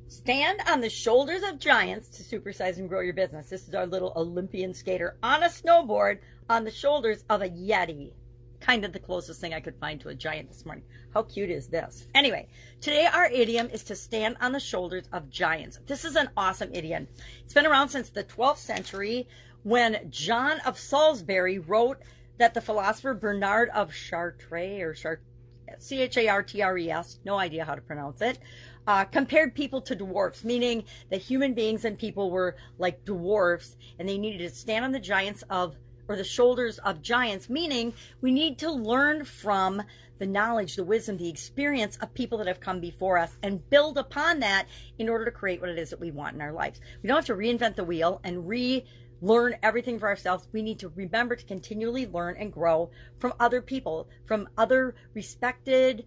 Stand on the shoulders of giants to supersize and grow your business. This is our little Olympian skater on a snowboard on the shoulders of a Yeti. Kind of the closest thing I could find to a giant this morning. How cute is this? Anyway, today our idiom is to stand on the shoulders of giants. This is an awesome idiom. It's been around since the 12th century when John of Salisbury wrote that the philosopher Bernard of Chartres, or Chartres, no idea how to pronounce it, compared people to dwarfs, meaning that human beings and people were like dwarfs, and they needed to stand on the shoulders of giants, meaning we need to learn from the knowledge, the wisdom, the experience of people that have come before us and build upon that in order to create what it is that we want in our lives. We don't have to reinvent the wheel and learn everything for ourselves. We need to remember to continually learn and grow from other people, from other respected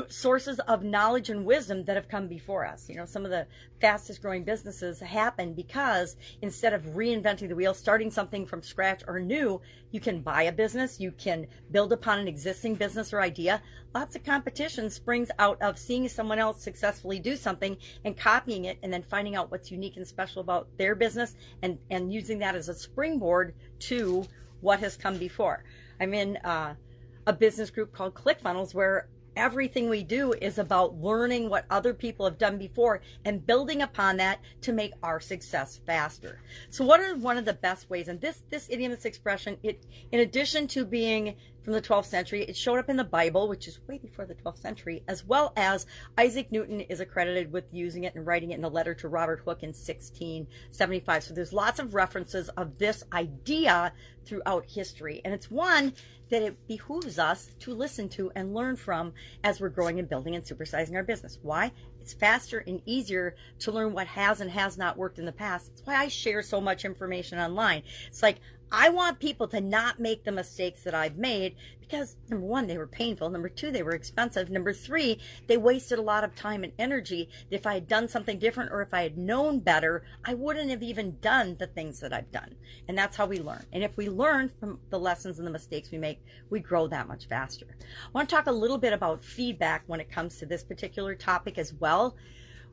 sources of knowledge and wisdom that have come before us. You know, some of the fastest growing businesses happen because instead of reinventing the wheel, starting something from scratch or new, you can buy a business, you can build upon an existing business or idea. Lots of competition springs out of seeing someone else successfully do something and copying it, and then finding out what's unique and special about their business and using that as a springboard to what has come before. I'm in a business group called ClickFunnels, where everything we do is about learning what other people have done before and building upon that to make our success faster. So what are one of the best ways? And this idiom, this expression, it, in addition to being from the 12th century, it showed up in the Bible, which is way before the 12th century, as well as Isaac Newton is accredited with using it and writing it in a letter to Robert Hooke in 1675. So there's lots of references of this idea throughout history. And it's one that it behooves us to listen to and learn from as we're growing and building and supersizing our business. Why? It's faster and easier to learn what has and has not worked in the past. That's why I share so much information online. It's like, I want people to not make the mistakes that I've made because, number one, they were painful. Number two, they were expensive. Number three, they wasted a lot of time and energy. If I had done something different, or if I had known better, I wouldn't have even done the things that I've done. And that's how we learn. And if we learn from the lessons and the mistakes we make, we grow that much faster. I want to talk a little bit about feedback when it comes to this particular topic as well.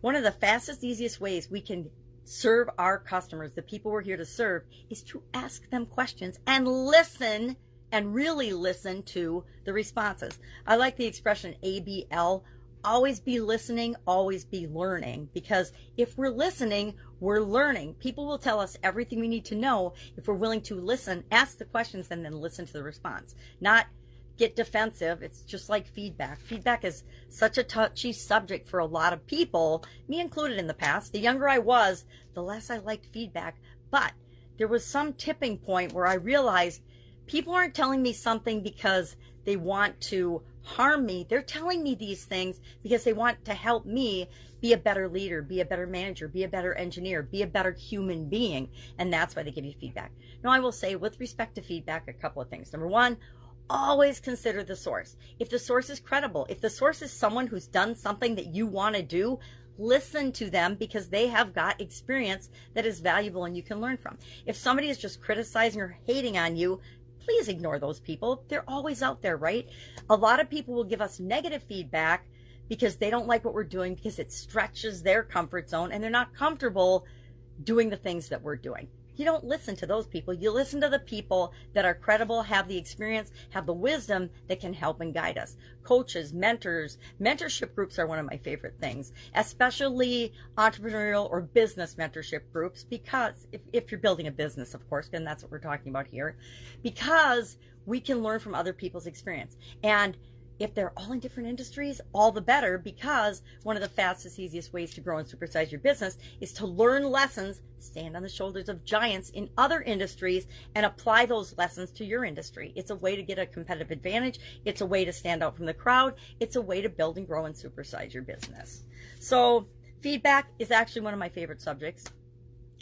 One of the fastest, easiest ways we can serve our customers, the people we're here to serve, is to ask them questions and listen, and really listen to the responses. I like the expression ABL, always be listening, always be learning, because if we're listening, we're learning. People will tell us everything we need to know if we're willing to listen, ask the questions, and then listen to the response. Not get defensive. It's just like feedback. Feedback is such a touchy subject for a lot of people, me included in the past. The younger I was, the less I liked feedback. But there was some tipping point where I realized people aren't telling me something because they want to harm me. They're telling me these things because they want to help me be a better leader, be a better manager, be a better engineer, be a better human being. And that's why they give you feedback. Now, I will say, with respect to feedback, a couple of things. Number one, always consider the source. If the source is credible, if the source is someone who's done something that you want to do, listen to them, because they have got experience that is valuable and you can learn from. If somebody is just criticizing or hating on you, please ignore those people. They're always out there, right? A lot of people will give us negative feedback because they don't like what we're doing, because it stretches their comfort zone and they're not comfortable doing the things that we're doing. You don't listen to those people. You listen to the people that are credible, have the experience, have the wisdom that can help and guide us. Coaches, mentors, mentorship groups are one of my favorite things, especially entrepreneurial or business mentorship groups, because if you're building a business, of course, and that's what we're talking about here, because we can learn from other people's experience. And if they're all in different industries, all the better, because one of the fastest, easiest ways to grow and supersize your business is to learn lessons, stand on the shoulders of giants in other industries, and apply those lessons to your industry. It's a way to get a competitive advantage. It's a way to stand out from the crowd. It's a way to build and grow and supersize your business. So feedback is actually one of my favorite subjects.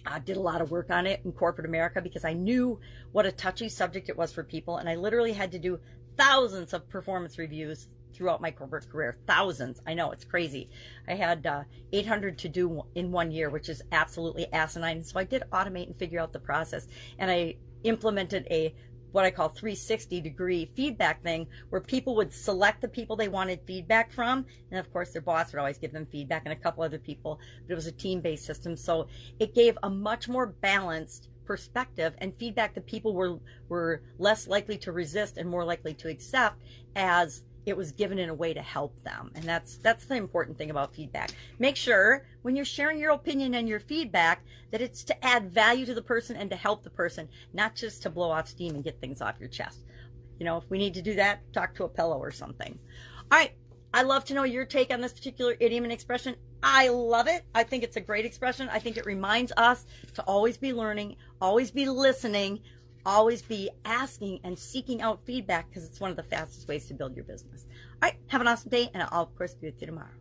I did a lot of work on it in corporate America because I knew what a touchy subject it was for people, and I literally had to do thousands of performance reviews throughout my corporate career. Thousands. I know, it's crazy. I had 800 to do in 1 year, which is absolutely asinine. So I did automate and figure out the process, and I implemented a what I call 360-degree feedback thing, where people would select the people they wanted feedback from, and of course their boss would always give them feedback, and a couple other people, but it was a team-based system, so it gave a much more balanced perspective and feedback that people were less likely to resist and more likely to accept, as it was given in a way to help them. And that's the important thing about feedback. Make sure when you're sharing your opinion and your feedback that it's to add value to the person and to help the person, not just to blow off steam and get things off your chest. You know, if we need to do that, talk to a pillow or something. All right, I love to know your take on this particular idiom and expression. I love it. I think it's a great expression. I think it reminds us to always be learning, always be listening, always be asking and seeking out feedback, because it's one of the fastest ways to build your business. All right, have an awesome day, and I'll, of course, be with you tomorrow.